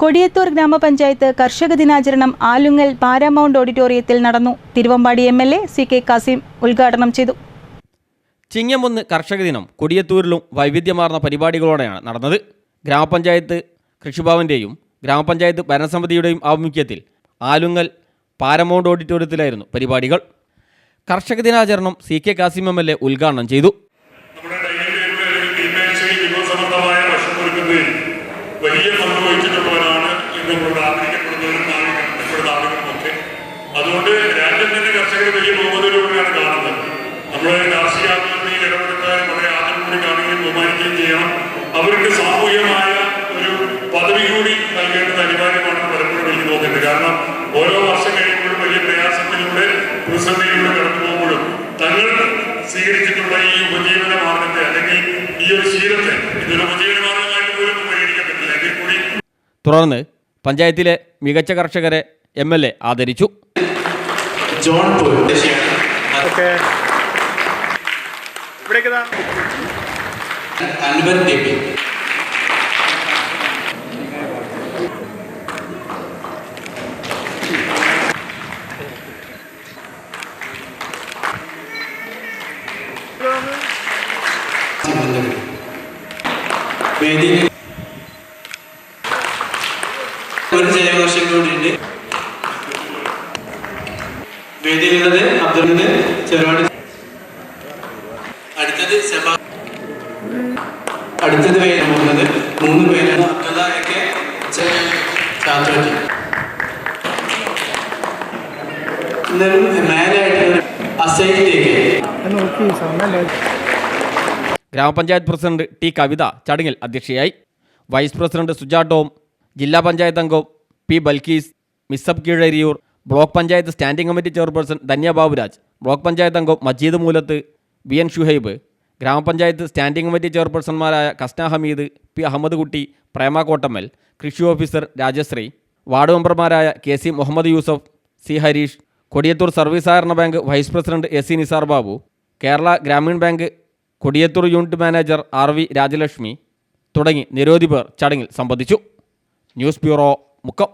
കൊടിയത്തൂർ ഗ്രാമപഞ്ചായത്ത് കർഷക ദിനാചരണം ആലുങ്ങൽ പാരാമൗണ്ട് ഓഡിറ്റോറിയത്തിൽ നടന്നു. തിരുവമ്പാടി MLA CK കാസിം ഉദ്ഘാടനം ചെയ്തു. ചിങ്ങം 1 കർഷക ദിനം കൊടിയത്തൂരിലും വൈവിധ്യമാർന്ന പരിപാടികളോടെയാണ് നടന്നത്. ഗ്രാമപഞ്ചായത്ത് കൃഷിഭവന്റെയും ഗ്രാമപഞ്ചായത്ത് ഭരണസമിതിയുടെയും ആഭിമുഖ്യത്തിൽ ആലുങ്ങൽ പാരാമൗണ്ട് ഓഡിറ്റോറിയത്തിലായിരുന്നു പരിപാടികൾ. കർഷക ദിനാചരണം CK കാസിം MLA ഉദ്ഘാടനം ചെയ്തു. വലിയ പങ്ക് വഹിച്ചിട്ടുള്ളവരാണ് ഇന്ന് ഇവിടെ ആദരിക്കപ്പെടുന്നവരും കഷ്ടപ്പെടുന്ന ആളുകളുമൊക്കെ. അതുകൊണ്ട് രാജ്യം തന്നെ കർഷകരെ വലിയ ബഹുമതിയിലൂടെയാണ് കാണുന്നത്. നമ്മൾ കാർഷിക ആത്മഹത്യയിൽ ഇടപെടുത്താൻ വളരെ ആദ്യം കൂടി കാണുകയും ബഹുമാനിക്കുകയും ചെയ്യണം. അവർക്ക് സാമൂഹികമായ ഒരു പദവി കൂടി നൽകേണ്ടത് അനിവാര്യമാണെന്ന് പലപ്പോഴും എനിക്ക് തോന്നുന്നുണ്ട്. കാരണം ഓരോ വർഷം കഴിയുമ്പോഴും വലിയ പ്രയാസത്തിലൂടെ പ്രതിസന്ധിയിലൂടെ കടന്നു പോകുമ്പോഴും തങ്ങൾ സ്വീകരിച്ചിട്ടുള്ള ഈ ഉപജീവന മാർഗത്തെ അല്ലെങ്കിൽ ഈ ഒരു ശീലത്തെ ഇതൊരു ഉപജീവന മാർഗമായിട്ട് പോലും പരിഗണിക്കപ്പെട്ടില്ല. തുടർന്ന് പഞ്ചായത്തിലെ മികച്ച കർഷകരെ MLA ആദരിച്ചു. ഒരു ജയഘോഷം കൂടിയുണ്ട്. വേദിയിലുള്ളത് അബ്ദുൽ ചെറുവാടി. അടുത്തത് പോകുന്നത് 3 പേരാണ്. അബ്ദുള്ളയൊക്കെ ചാത്തോറ്റി മേലായിട്ട് അസൈനിലേക്ക്. ഗ്രാമപഞ്ചായത്ത് പ്രസിഡന്റ് T കവിത ചടങ്ങിൽ അധ്യക്ഷയായി. വൈസ് പ്രസിഡന്റ് സുജാ ടോം, ജില്ലാ പഞ്ചായത്ത് അംഗം P Balkees, Misab Keezhariyur, block panchayat standing committee chairperson Dhanya Baburaj, block panchayat അംഗം Majeed Moolath, BN Shuhaib, grama panchayat standing committee ചെയർപേഴ്സൺമാരായ കസ്ന ഹമീദ്, P അഹമ്മദ് കുട്ടി, പ്രേമ കോട്ടമ്മൽ, കൃഷി ഓഫീസർ രാജശ്രീ, വാർഡ് മെമ്പർമാരായ KC Muhammed Yusuf, C Hareesh, Kodiyathur service സഹകരണ bank vice president AC Nisar Babu, Kerala Grameen bank Kodiyathur unit manager RV Rajalakshmi തുടങ്ങി നിരവധി പേർ ചടങ്ങിൽ സംബന്ധിച്ചു. News bureau, Mukkam.